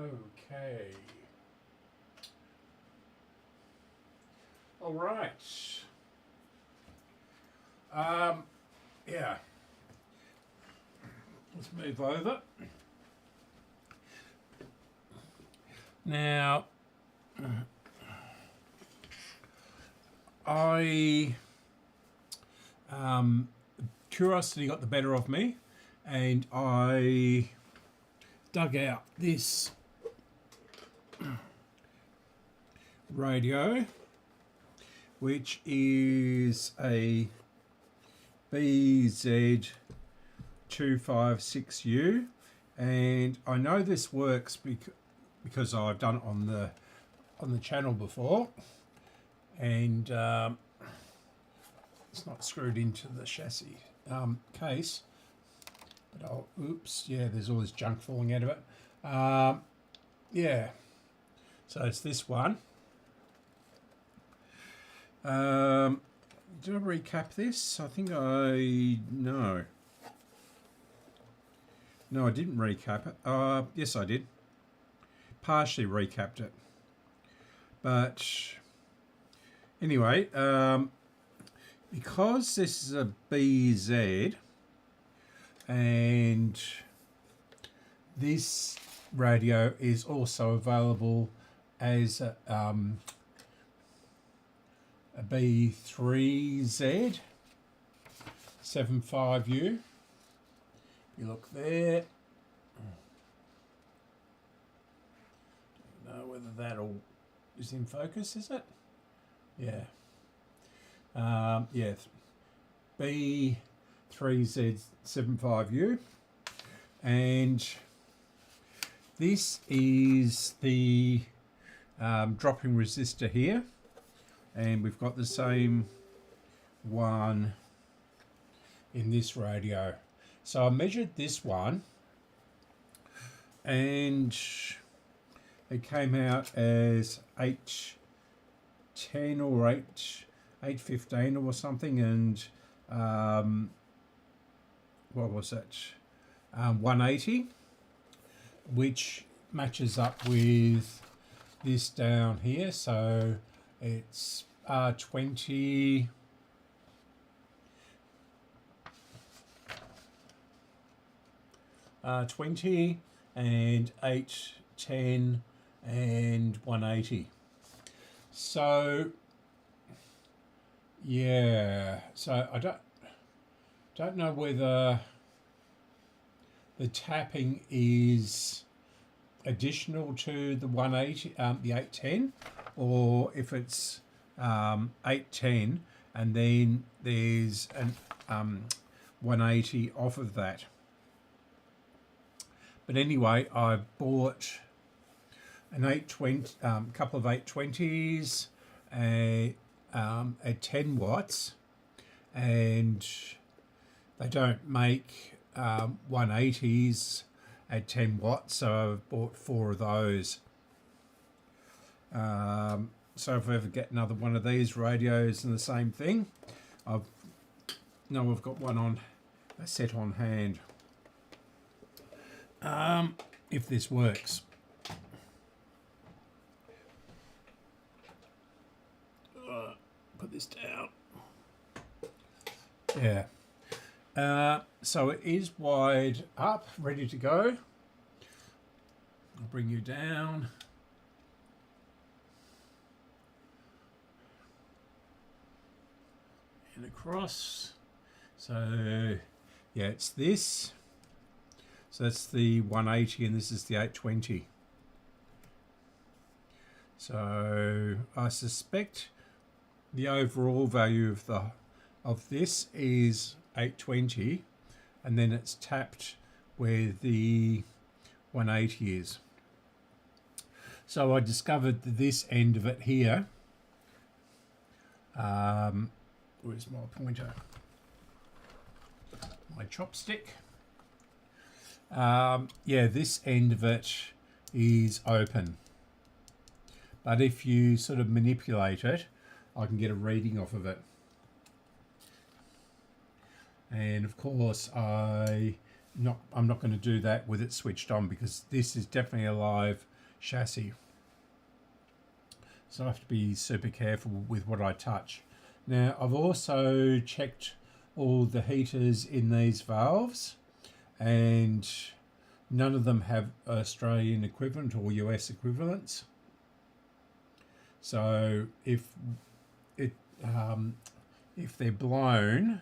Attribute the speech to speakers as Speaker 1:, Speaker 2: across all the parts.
Speaker 1: Okay. All right. Yeah. Let's move over. Now, curiosity got the better of me, and I dug out this radio, which is a B3X75U, and I know this works because I've done it on the channel before, and it's not screwed into the chassis case, but oops, yeah, there's all this junk falling out of it. Yeah, so it's this one. Did I recap this? I think no, I didn't recap it. Yes, I did. Partially recapped it, but anyway, because this is a BZ, and this radio is also available as a B3Z75U. You look there. Don't know whether that all is in focus, is it? Yeah. Yeah. B3Z75U, and this is the dropping resistor here, and we've got the same one in this radio. So I measured this one, and it came out as 810 or 815 or something, and what was it? 180, which matches up with this down here. So it's 20. $20 and 810 and 180. So yeah, so I don't know whether the tapping is additional to the 180, the 810, or if it's 810 and then there's an 180 off of that. But anyway, I bought an 820, couple of 820s at 10 watts, and they don't make 180s at 10 watts, so I've bought 4 of those. So if I ever get another one of these radios and the same thing, I've got one on a set on hand. If this works. Put this down. Yeah. So it is wired up, ready to go. I'll bring you down. And across. So yeah, it's this. So that's the 180 and this is the 820. So I suspect the overall value of this is 820, and then it's tapped where the 180 is. So I discovered this end of it here. Where's my pointer? My chopstick. Yeah, this end of it is open, but if you sort of manipulate it, I can get a reading off of it. And of course I'm not going to do that with it switched on, because this is definitely a live chassis. So I have to be super careful with what I touch. Now I've also checked all the heaters in these valves, and none of them have Australian equivalent or US equivalents. So if they're blown,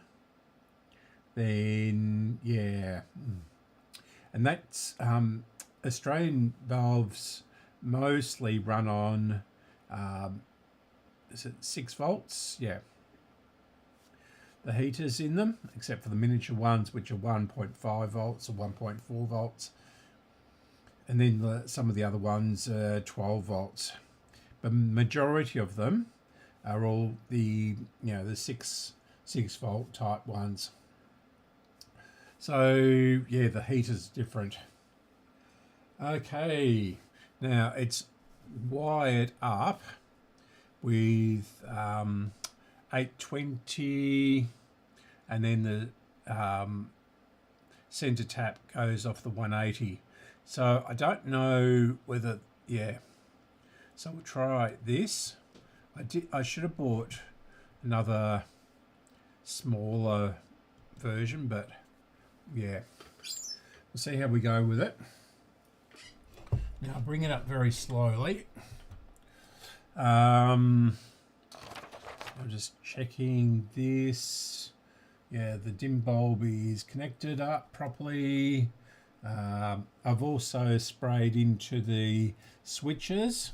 Speaker 1: then yeah, and that's Australian valves mostly run on is it 6 volts? Yeah, the heaters in them, except for the miniature ones, which are 1.5 volts or 1.4 volts, and then some of the other ones are 12 volts. The majority of them are all the the 6 volt type ones. So yeah, the heater's different. Okay, now it's wired up with 820, and then the center tap goes off the 180. So I don't know whether, yeah. So we'll try this. I should have bought another smaller version, but yeah, we'll see how we go with it. Now I'll bring it up very slowly. I'm just checking this. Yeah, the dim bulb is connected up properly. I've also sprayed into the switches,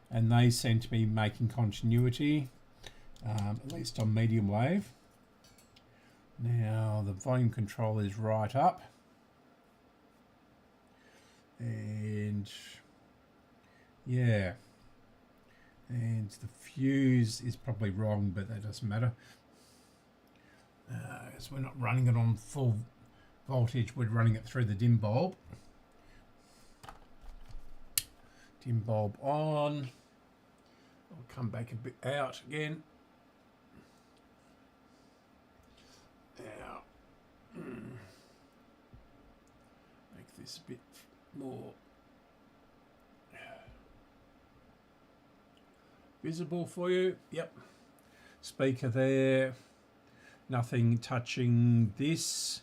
Speaker 1: and they seem to be making continuity, at least on medium wave. Now the volume control is right up, and yeah, and the fuse is probably wrong, but that doesn't matter, as we're not running it on full voltage, we're running it through the dim bulb. Dim bulb on. I'll come back a bit out again. Now, make this a bit more visible for you. Yep. Speaker there. Nothing touching this,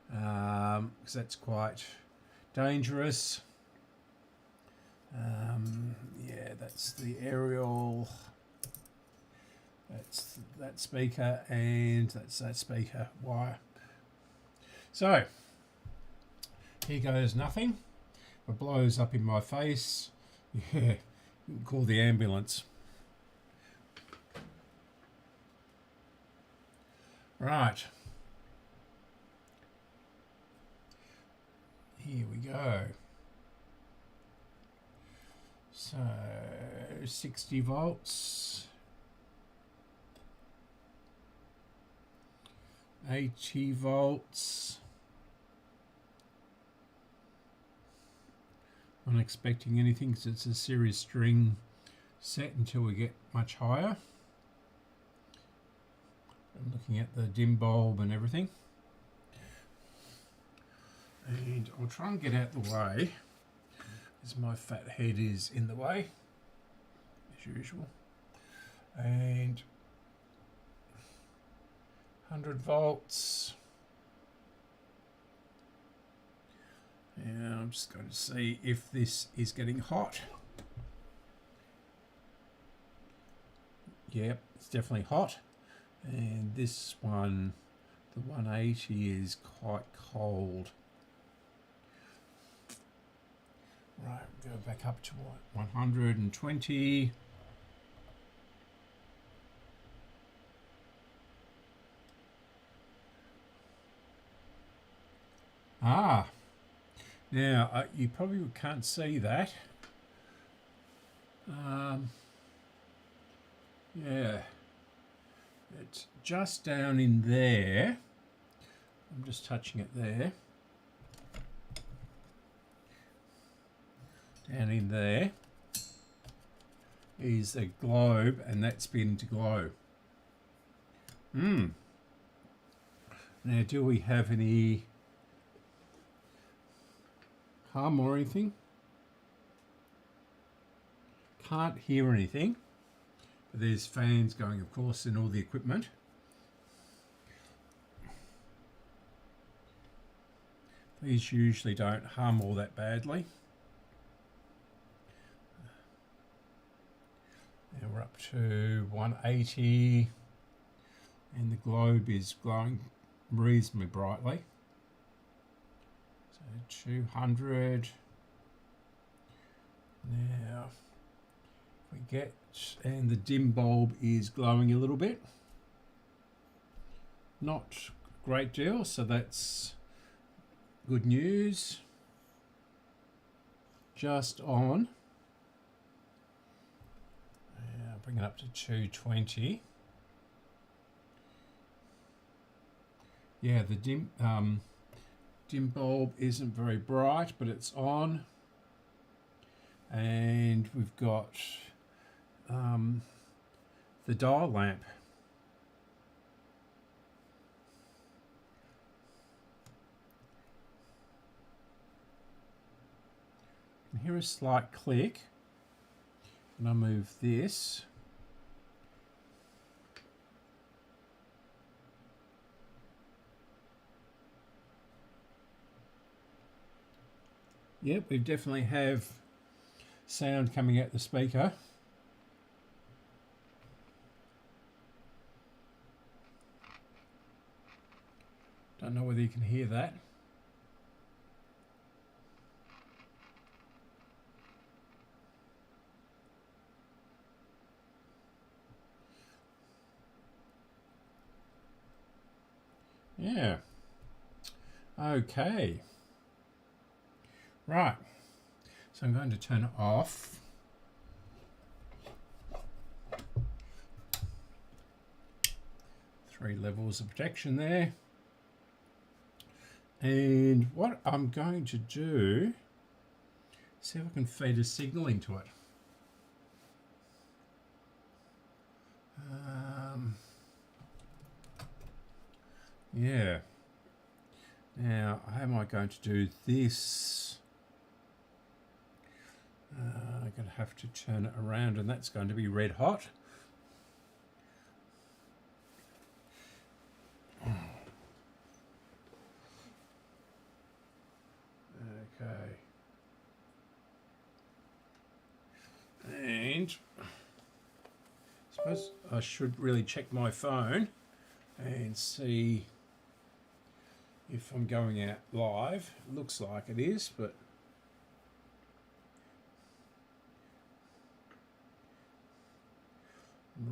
Speaker 1: because that's quite dangerous. Yeah, that's the aerial. That's that speaker, and that's that speaker wire. So here goes nothing. It blows up in my face. Yeah, you can call the ambulance. Right. Here we go. So 60 volts, 80 volts. I'm not expecting anything because it's a series string set until we get much higher. I'm looking at the dim bulb and everything. And I'll try and get out the way, as my fat head is in the way, as usual. And 100 volts. And I'm just going to see if this is getting hot. Yep, it's definitely hot. And this one, the 180, is quite cold. Right, go back up to what, 120. Ah, now you probably can't see that. Yeah, it's just down in there. I'm just touching it there. Down in there is a globe, and that's been to glow. Now, do we have any hum or anything? can't hear anything. But there's fans going, of course, in all the equipment. These usually don't hum all that badly. Now we're up to 180 and the globe is glowing reasonably brightly. So 200. Now if we get, and the dim bulb is glowing a little bit. Not a great deal, so that's good news. Just on. Bring it up to 220. Yeah, the dim bulb isn't very bright, but it's on. And we've got the dial lamp. You can hear a slight click. And I move this. Yep, we definitely have sound coming out the speaker. Don't know whether you can hear that. Yeah. Okay. Right. So I'm going to turn it off. Three levels of protection there. And what I'm going to do, see if I can feed a signal into it. Yeah. Now, how am I going to do this? I'm going to have to turn it around, and that's going to be red hot. Okay. And I suppose I should really check my phone and see if I'm going out live. It looks like it is, but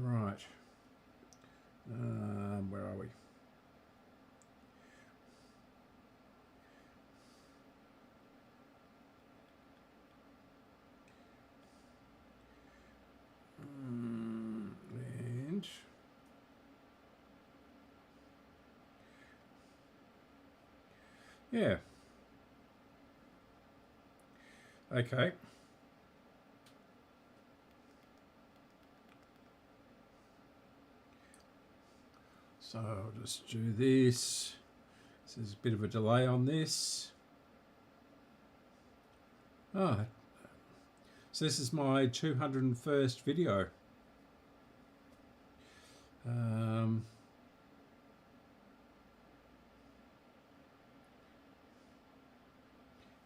Speaker 1: right. Where are we? And yeah. Okay. So I'll just do this. There's a bit of a delay on this. Ah, so this is my 201st video.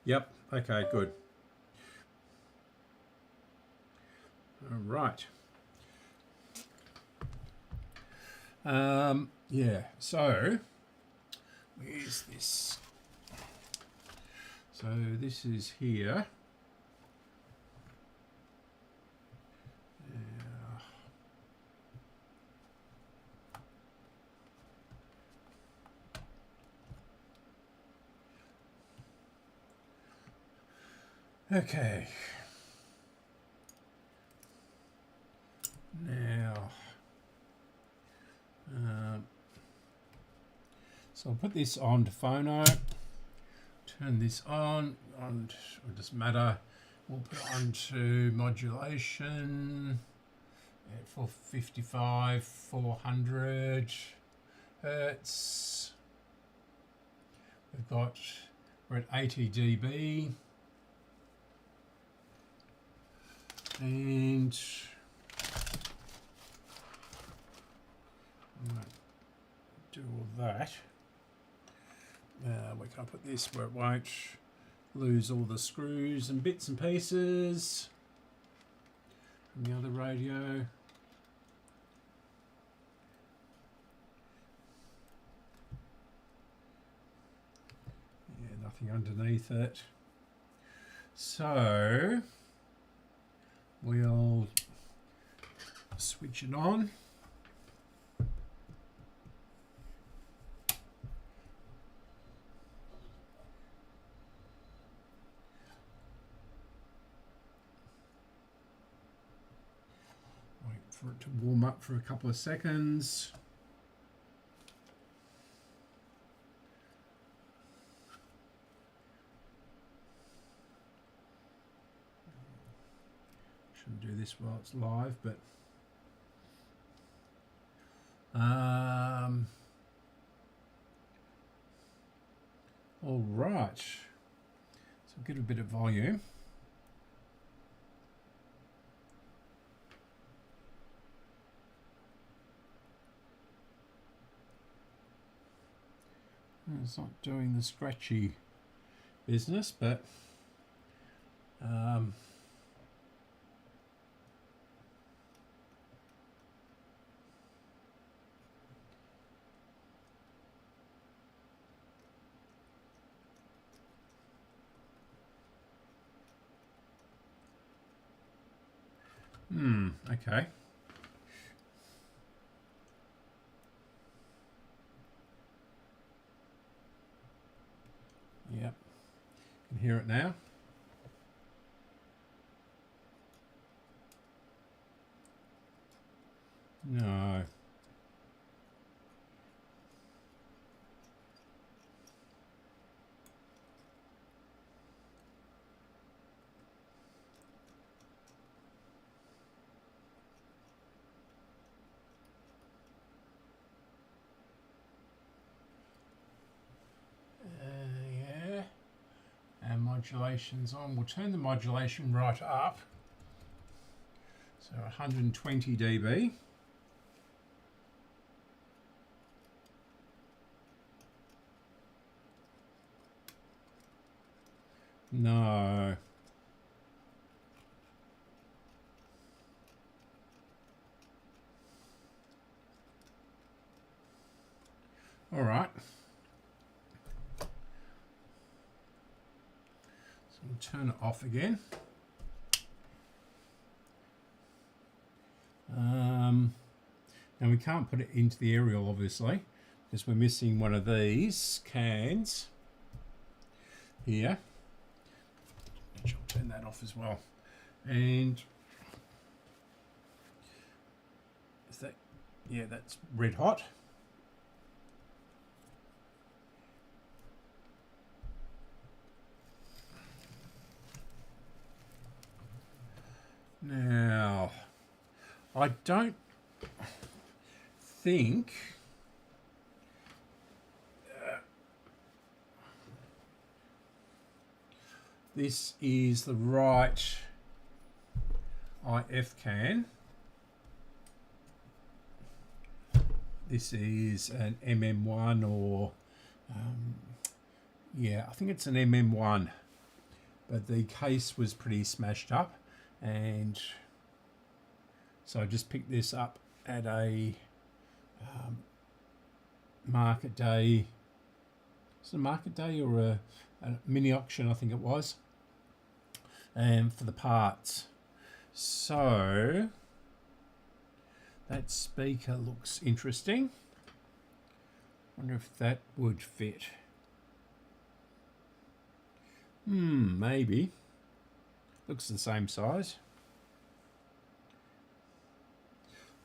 Speaker 1: Yep, okay, good. All right. Yeah, so where's this? So this is here. Okay. Now, so I'll put this on to phono, turn this on, and it doesn't matter. We'll put it on to modulation at 455, 400 hertz. We're at 80 dB. And and do all that. We can put this where it won't lose all the screws and bits and pieces from the other radio. Yeah, nothing underneath it. So we'll switch it on. Wait for it to warm up for a couple of seconds. Shouldn't do this while it's live, but all right. So get a bit of volume. It's not doing the scratchy business, but okay. Yep, can hear it now. No. Yeah. And modulation's on. We'll turn the modulation right up. So 120 dB. No. All right. So we'll turn it off again. Now we can't put it into the aerial, obviously, because we're missing one of these cans here. I'll turn that off as well. And is that, yeah, that's red hot. Now, I don't think this is the right IF can. This is an MM1 or, yeah, I think it's an MM1, but the case was pretty smashed up, and so I just picked this up at a market day. Is it a market day or a mini auction, I think it was, and for the parts. So that speaker looks interesting. Wonder if that would fit. Maybe. Looks the same size,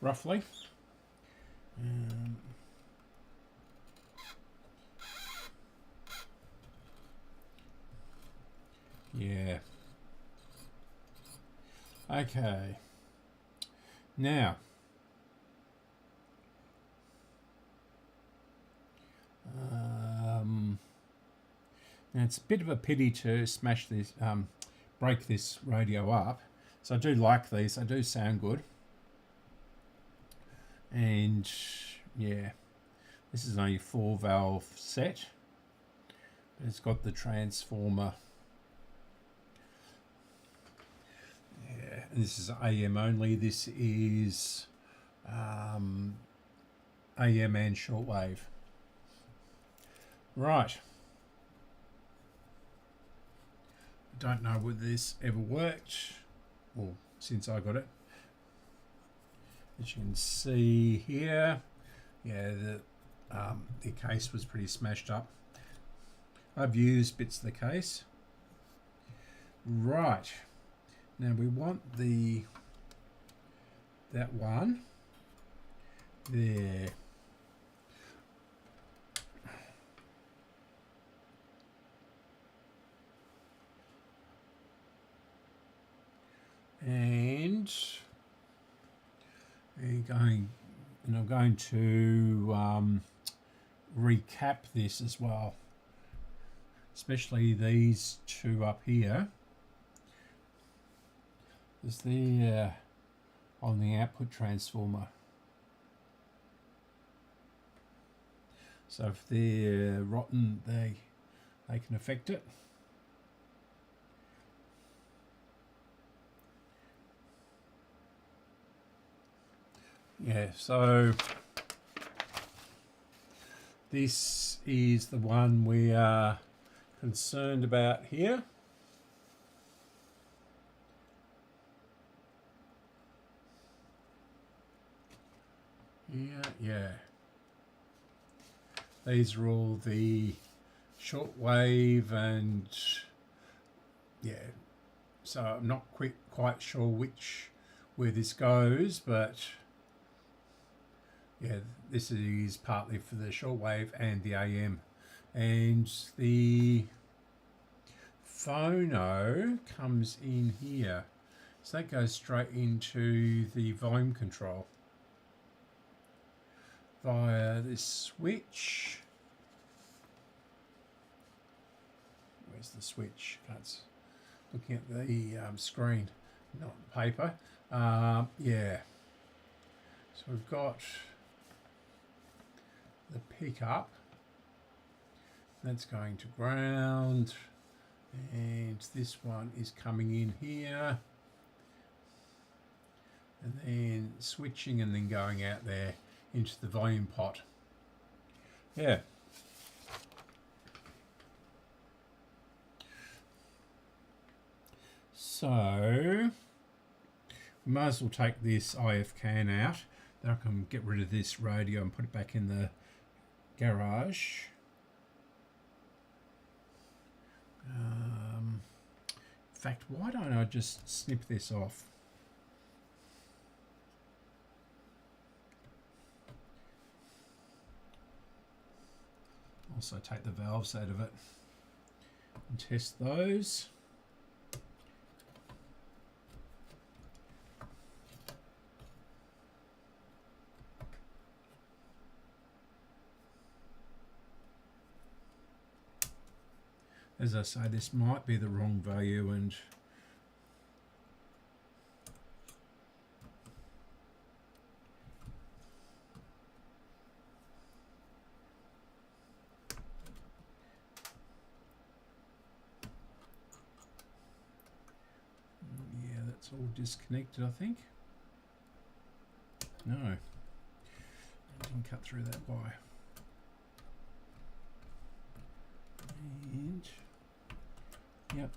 Speaker 1: roughly. Yeah. Okay. Now, now it's a bit of a pity to smash this, break this radio up. So I do like these. They do sound good. And yeah, this is only 4-valve set. It's got the transformer. Yeah, and this is AM only. This is AM and shortwave. Right. I don't know whether this ever worked, well, since I got it. As you can see here, yeah, the case was pretty smashed up. I've used bits of the case. Right, now we want that one there. And I'm going to recap this as well, especially these two up here, because they're on the output transformer. So if they're rotten, they can affect it. Yeah, so this is the one we are concerned about here. Yeah. These are all the shortwave, and yeah, so I'm not quite sure where this goes, but yeah, this is partly for the shortwave and the AM. And the phono comes in here. So that goes straight into the volume control via this switch. Where's the switch? That's looking at the screen, not the paper. Yeah. So we've got the pickup, that's going to ground, and this one is coming in here, and then switching and then going out there into the volume pot. Yeah. So we might as well take this IF can out. Then I can get rid of this radio and put it back in the garage. In fact, why don't I just snip this off? Also take the valves out of it and test those. As I say, this might be the wrong value, and yeah, that's all disconnected, I think. No, I didn't cut through that wire. And yep.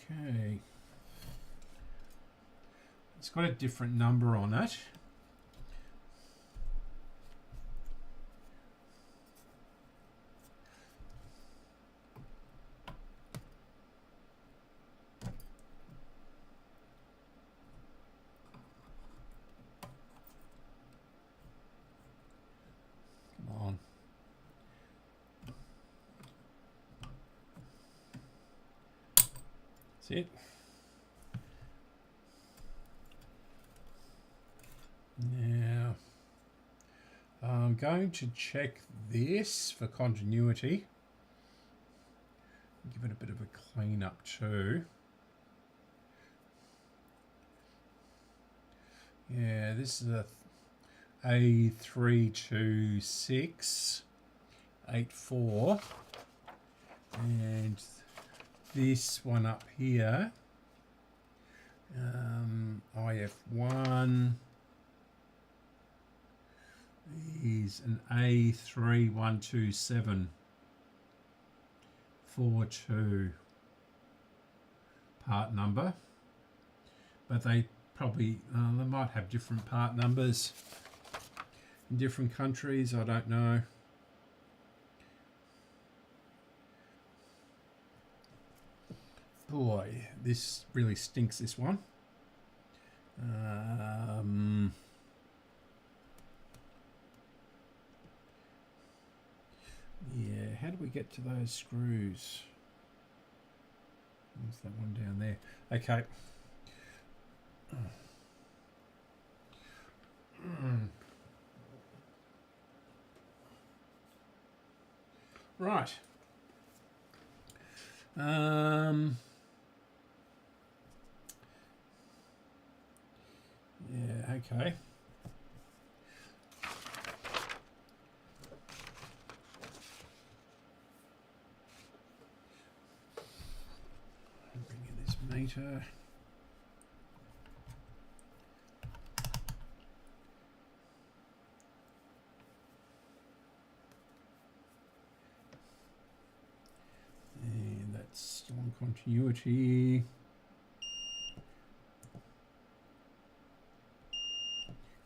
Speaker 1: Okay. It's got a different number on it. It. Now I'm going to check this for continuity. Give it a bit of a clean up too. Yeah, this is a A32684, and this one up here, IF1, is an A312742 part number, but they probably they might have different part numbers in different countries. I don't know. Boy, this really stinks, this one. Yeah, how do we get to those screws? There's that one down there. Okay. Right. Yeah, okay. Bring in this meter. And that's still on continuity.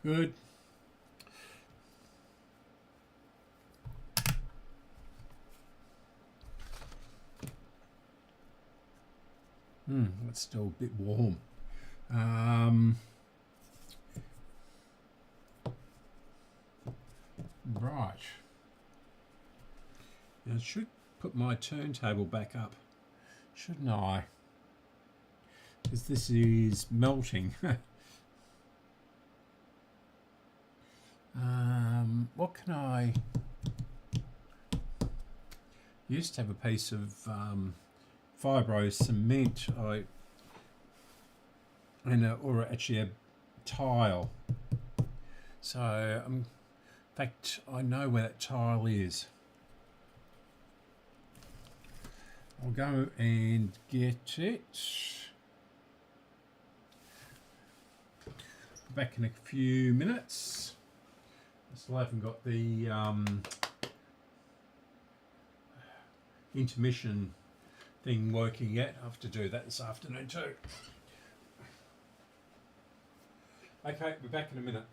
Speaker 1: Good. It's still a bit warm. Right. Now I should put my turntable back up, shouldn't I? Because this is melting. What can I... used to have a piece of fibro cement, or actually a tile. So, in fact, I know where that tile is. I'll go and get it. Back in a few minutes. I still haven't got the intermission thing working yet. I have to do that this afternoon too. Okay, we're back in a minute.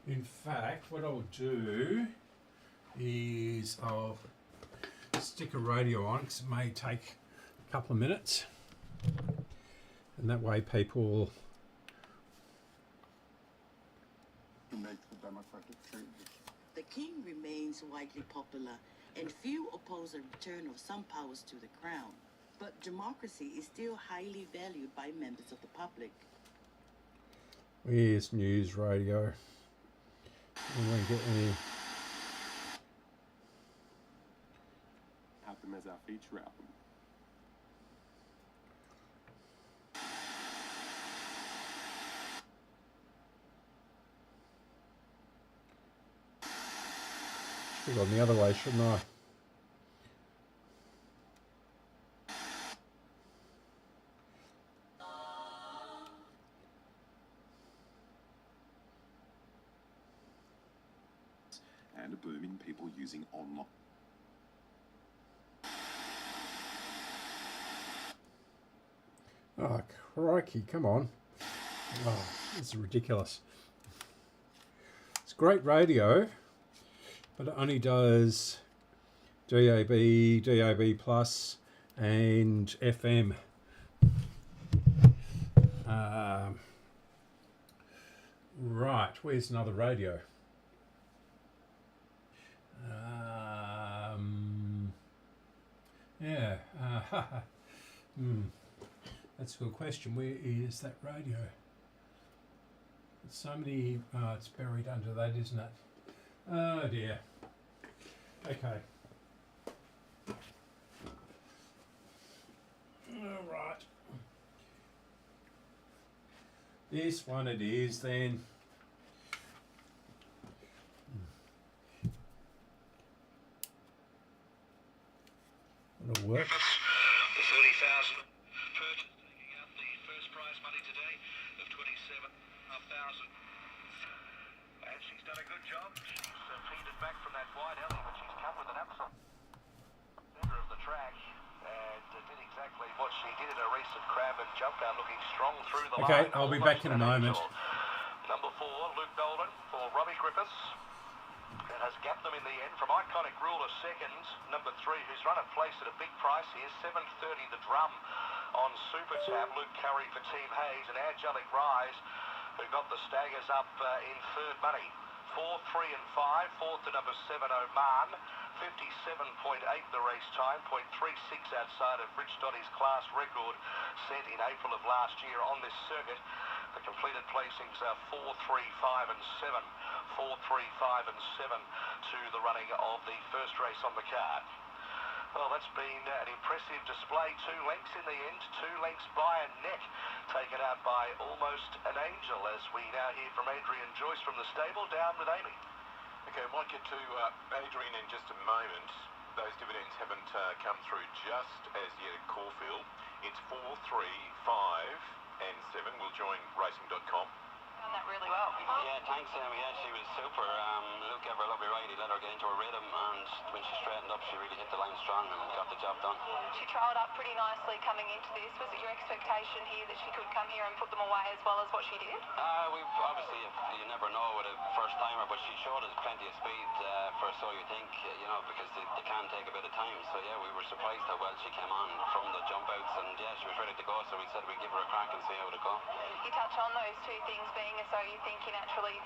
Speaker 1: In fact, what I'll do is I'll stick a radio on, because it may take a couple of minutes, and that way people
Speaker 2: to make the democratic changes.
Speaker 3: The king remains widely popular, and few oppose a return of some powers to the crown. But democracy is still highly valued by members of the public.
Speaker 1: Here's news radio. We won't get any.
Speaker 2: Have them as our feature album.
Speaker 1: Should have gone the other way, shouldn't I?
Speaker 2: And a booming people using online.
Speaker 1: Oh, crikey, come on. Oh, this is ridiculous. It's great radio, but it only does DAB, DAB+, and FM. Right, where's another radio? Yeah, that's a good question. Where is that radio? There's so many, it's buried under that, isn't it? Oh dear. Okay. All right. This one it is then. It'll work.
Speaker 4: The 30,000 purchase taking out the first prize money today of 27,500. And she's done a good job. She's feeded back from that wide alley, but she's come with an absolute center of the track and did exactly what she did in a recent crab and jump out, looking strong through the line.
Speaker 1: Okay, I'll be back in a moment.
Speaker 4: Number 4, Luke Golden for Robbie Griffiths. That has gapped them in the end from Iconic Rule of Seconds. Number 3, who's run a place at a big price here, 7.30 the drum on Super Tab. Luke Curry for Team Hayes and Angelic Rise, who got the staggers up in third money. 4, 3 and 5, fourth to number 7 Oman. 57.8 the race time, 0.36 outside of Rich Dottie's class record set in April of last year on this circuit. The completed placings are 4, 3, 5 and 7. 4, 3, 5 and 7 to the running of the first race on the card. Well, that's been an impressive display. 2 lengths in the end, 2 lengths by a net, taken out by almost an angel, as we now hear from Adrian Joyce from the stable. Down with Amy.
Speaker 5: Okay, I might get to Adrian in just a moment. Those dividends haven't come through just as yet at Caulfield. It's 4, 3, 5 and 7. We'll join racing.com.
Speaker 6: Done that really well.
Speaker 7: Yeah, thanks, Amy. Yeah, she was super. Luke gave her a lovely ride. He let her get into her rhythm, and when she straightened up, she really hit the line strong and got the job done.
Speaker 6: She trialled up pretty nicely coming into this. Was it your expectation here that she could come here and put them away as well as what she did?
Speaker 7: We've obviously, you never know with a first timer, but she showed us plenty of speed for so you think, because they can take a bit of time. So yeah, we were surprised how well she came on from the jump outs, and yeah, she was ready to go. So we said we'd give her a crack and see how it go.
Speaker 6: You touch on those two things being as though you think you naturally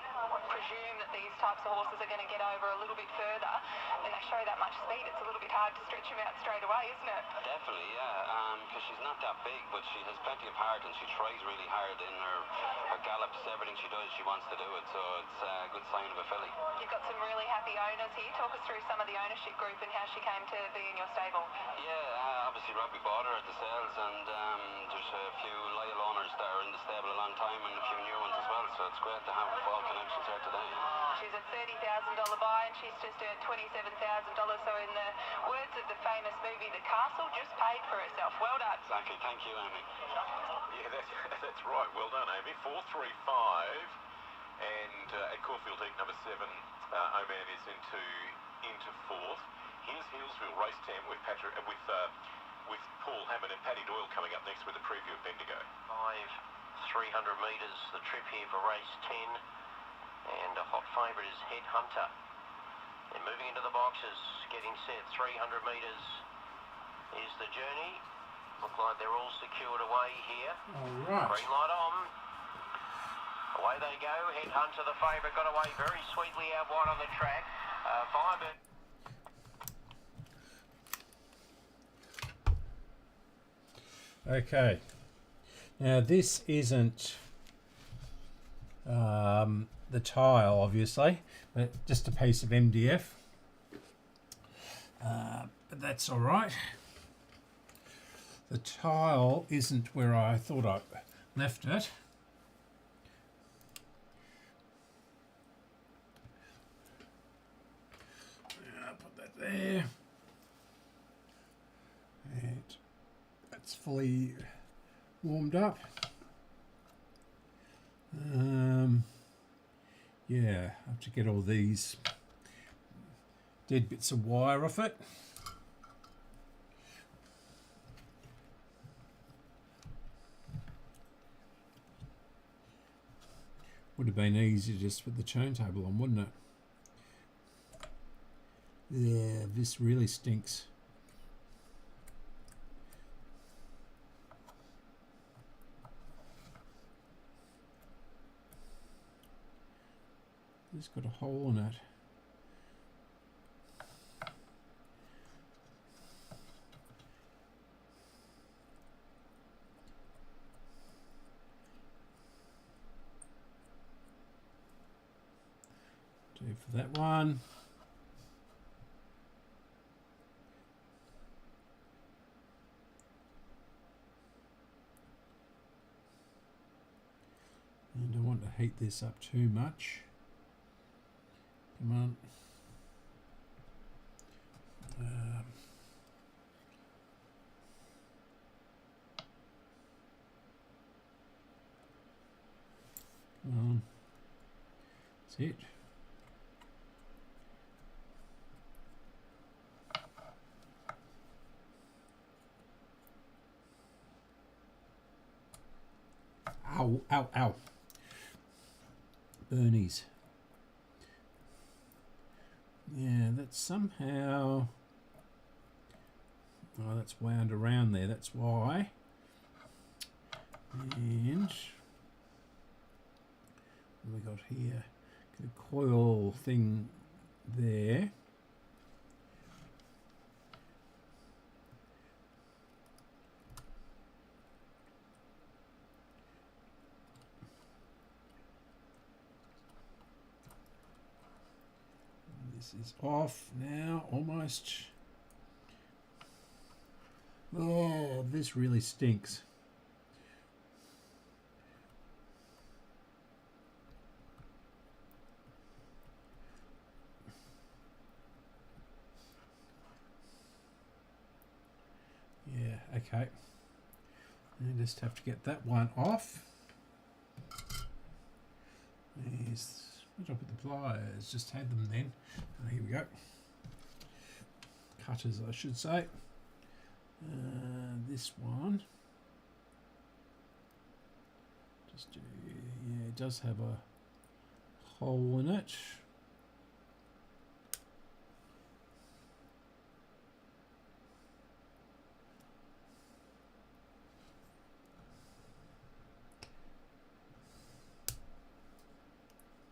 Speaker 6: presume that these types of horses are going to get over a little bit further, and they show that much speed. It's a little bit hard to stretch them out straight away, isn't it?
Speaker 7: Definitely, yeah, because she's not that big, but she has plenty of heart and she tries really hard in her gallops. Everything she does, she wants to do it, so it's a good sign of a filly.
Speaker 6: You've got some really happy owners here. Talk us through some of the ownership group and how she came to be in your stable.
Speaker 7: Yeah, obviously Robbie bought her at the sales, and there's a few loyal owners that are in the stable a long time and a few new ones as well, so it's great to have all connections here today.
Speaker 6: She's a $30,000 buy and she's just earned $27,000, so in the words of the famous movie The Castle, just paid for herself. Well done.
Speaker 7: Exactly, thank you, Amy.
Speaker 5: Yeah, that's right. Well done, Amy. 4, 3, 5. And at Caulfield Heat number 7, Oman is into 4th. Here's Hillsville Race 10 with Paul Hammond and Paddy Doyle coming up next with a preview of Bendigo.
Speaker 4: 300 metres, the trip here for race 10, and a hot favourite is Headhunter. And moving into the boxes, getting set, 300 metres is the journey. Look like they're all secured away here.
Speaker 1: All right.
Speaker 4: Green light on. Away they go. Headhunter, the favourite, got away very sweetly out wide on the track. Firebird.
Speaker 1: Okay. Now this isn't the tile, obviously, but just a piece of MDF. But that's all right. The tile isn't where I thought I left it. I'll put that there. And it's fully warmed up. Yeah, I have to get all these dead bits of wire off it. Would have been easy just with the turntable on, wouldn't it? Yeah, this really stinks. It's got a hole in it. Do for that one. And I don't want to heat this up too much. Come on. Come on. That's it. Ow, ow, ow. Bernie's. Yeah, that's somehow... Oh, that's wound around there, that's why. And... What have we got here? Got a coil thing there. This is off now, almost. Oh, this really stinks. Yeah, okay. I just have to get that one off. There's... Where did I put the pliers? Just had them then. Oh, here we go. Cutters, I should say. This one. Just do, yeah, it does have a hole in it.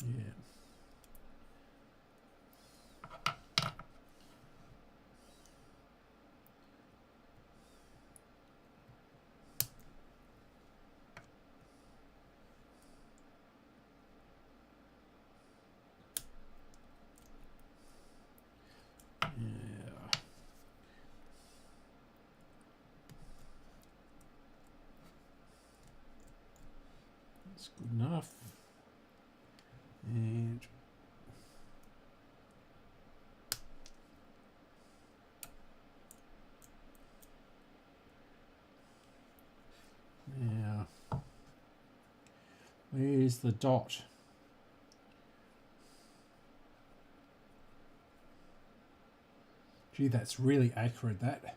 Speaker 1: Yeah. That's good enough. And now, where's the dot? Gee, that's really accurate, that.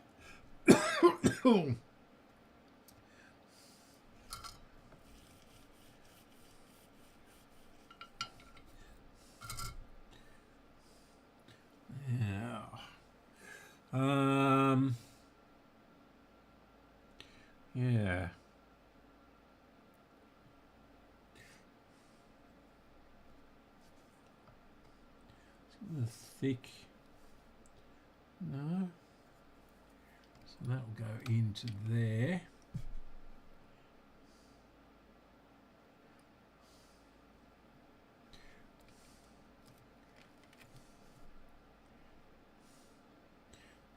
Speaker 1: Yeah. The thick. No. So that will go into there.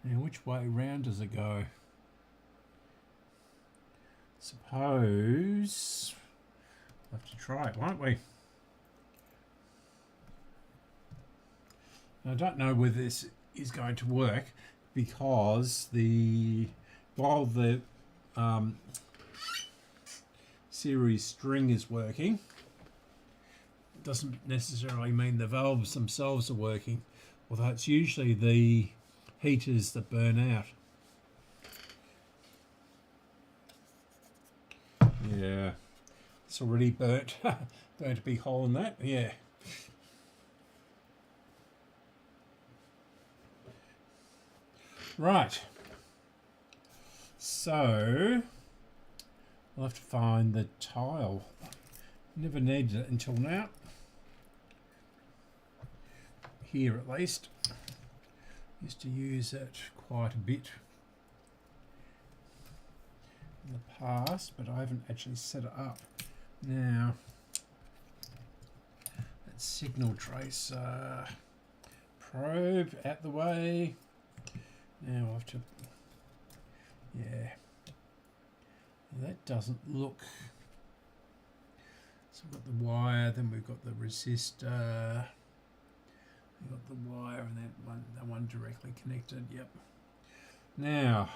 Speaker 1: Now, which way round does it go? Suppose we'll have to try it, won't we? I don't know whether this is going to work because while the series string is working, it doesn't necessarily mean the valves themselves are working, although it's usually the heaters that burn out. Yeah, it's already burnt. Burnt a big hole in that. Yeah. Right. So I'll have to find the tile. Never needed it until now. here at least. Used to use it quite a bit in the past, but I haven't actually set it up. Now, that signal tracer probe out the way. Now I have to, yeah, that doesn't look. So we've got the wire, then we've got the resistor. We've got the wire and that one directly connected. Yep. Now,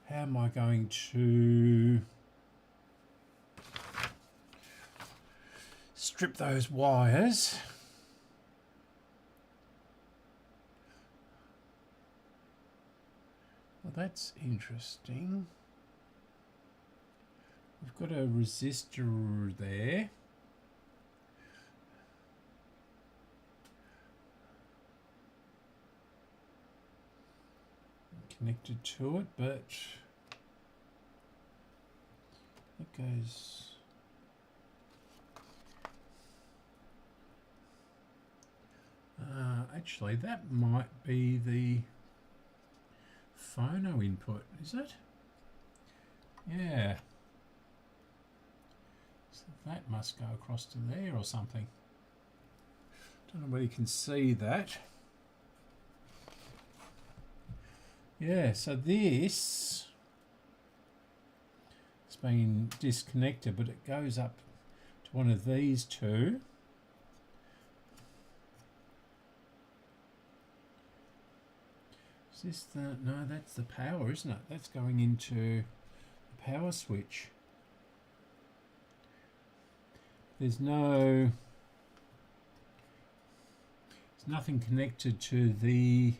Speaker 1: how am I going to strip those wires? Well, that's interesting. We've got a resistor there. Connected to it, but it goes. Actually, that might be the phono input, is it? Yeah. So that must go across to there or something. Don't know whether you can see that. Yeah, so this has been disconnected, but it goes up to one of these two. Is this the, no, that's the power, isn't it? That's going into the power switch. There's nothing connected to the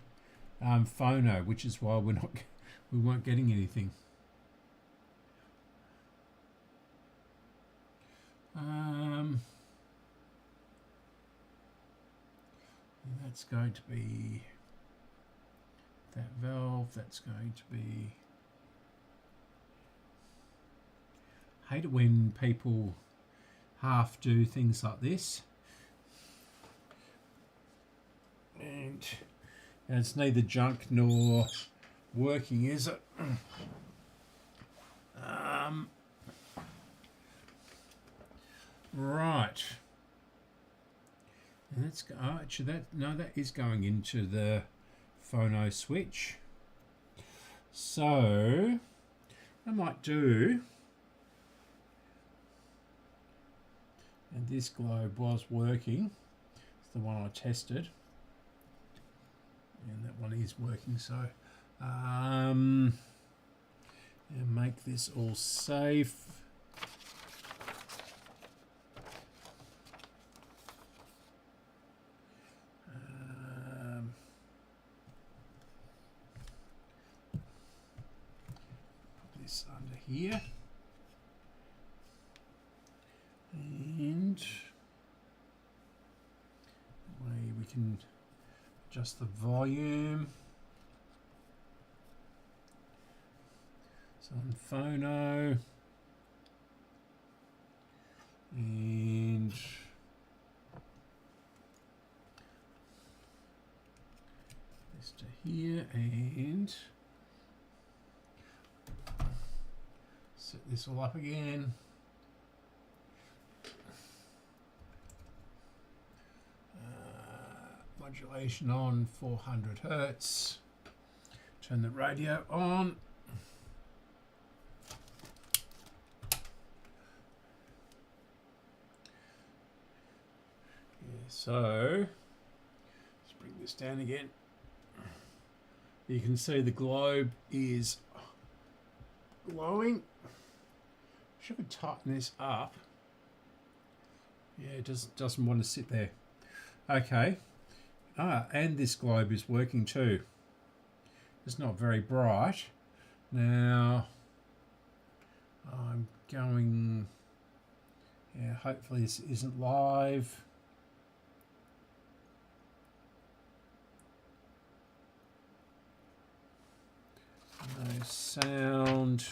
Speaker 1: phono, which is why we weren't getting anything. That's going to be that valve. That's going to be. I hate it when people half do things like this, and it's neither junk nor working, is it? Right. And that's actually that is going into the phono switch. So I might do. And this globe was working. It's the one I tested. And that one is working, so and make this all safe. Put this under here. And that way we can adjust the volume. So on phono, and this to here, and set this all up again. Modulation on 400 Hertz. Turn the radio on. Yeah, so let's bring this down again. You can see the globe is glowing. Should we tighten this up? Yeah, it doesn't want to sit there. Okay. And this globe is working too. It's not very bright. Now, I'm going, yeah, hopefully this isn't live. No sound.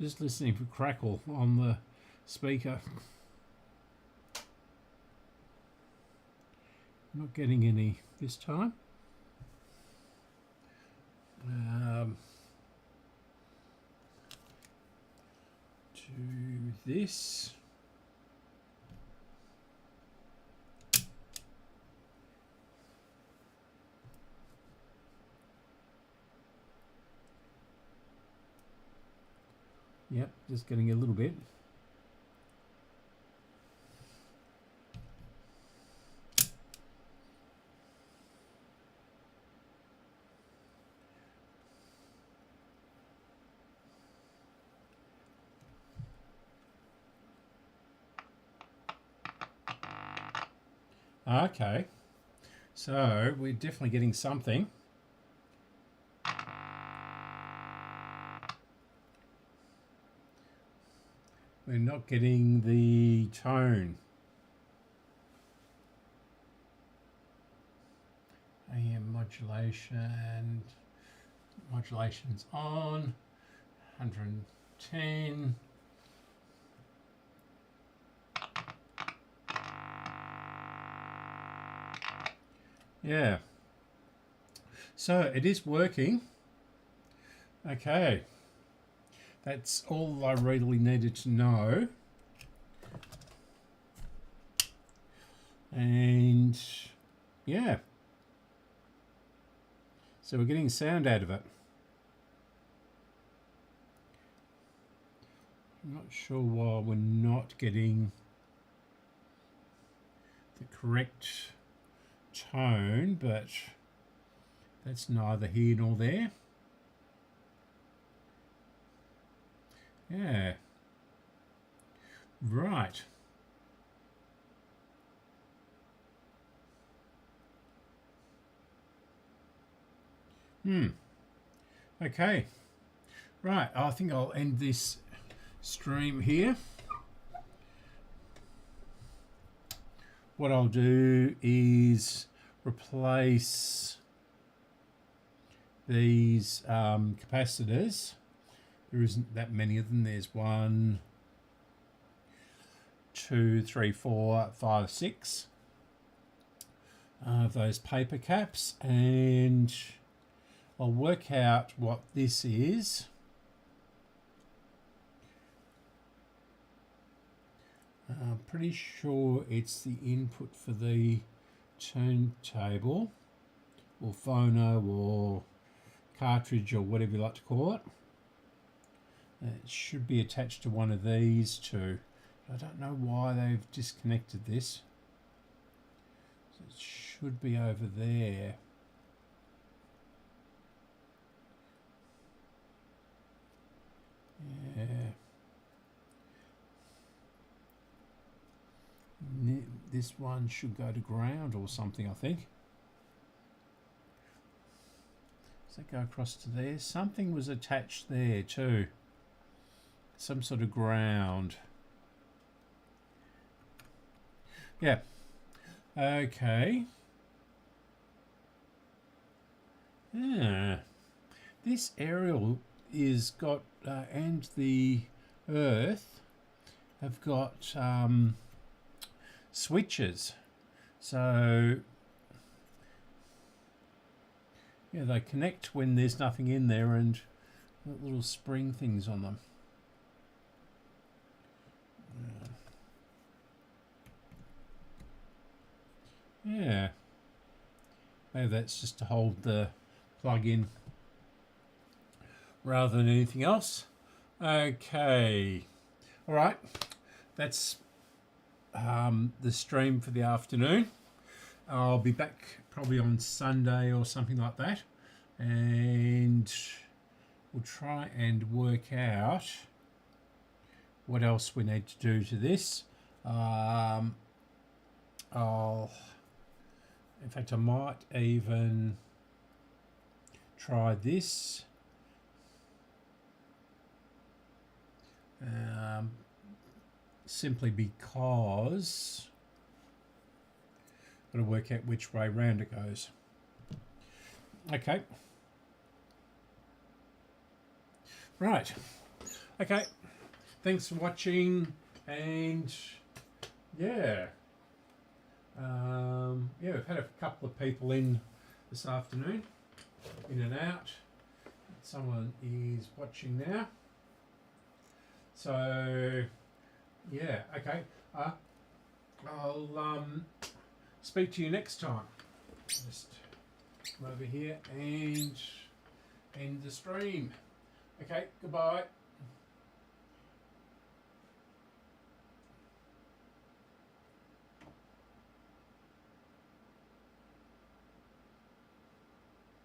Speaker 1: Just listening for crackle on the speaker. Not getting any this time. To this. Yep, just getting a little bit. Okay, so we're definitely getting something. We're not getting the tone. AM modulation's on, 110. Yeah, so it is working. Okay, that's all I really needed to know. And yeah, so we're getting sound out of it. I'm not sure why we're not getting the correct tone, but that's neither here nor there. Yeah. Right. Okay. Right, I think I'll end this stream here. What I'll do is replace these capacitors. There isn't that many of them. There's 1, 2, 3, 4, 5, 6 of those paper caps, and I'll work out what this is. I'm pretty sure it's the input for the turntable or phono or cartridge or whatever you like to call it. It should be attached to one of these two. I don't know why they've disconnected this. So it should be over there. Yeah. This one should go to ground or something, I think. Does that go across to there? Something was attached there too. Some sort of ground. Yeah. Okay. Yeah. This aerial is got, and the earth have got switches. So yeah, they connect when there's nothing in there, and little spring things on them. Yeah, maybe that's just to hold the plug in rather than anything else. Okay, all right, that's the stream for the afternoon. I'll be back probably on Sunday or something like that, and we'll try and work out what else we need to do to this. In fact, I might even try this. Simply because I've got to work out which way round it goes. Okay. Right. Okay, thanks for watching, and yeah, yeah, we've had a couple of people in this afternoon, in and out. Someone is watching now. So yeah, okay. I'll speak to you next time. Just come over here and end the stream. Okay, goodbye.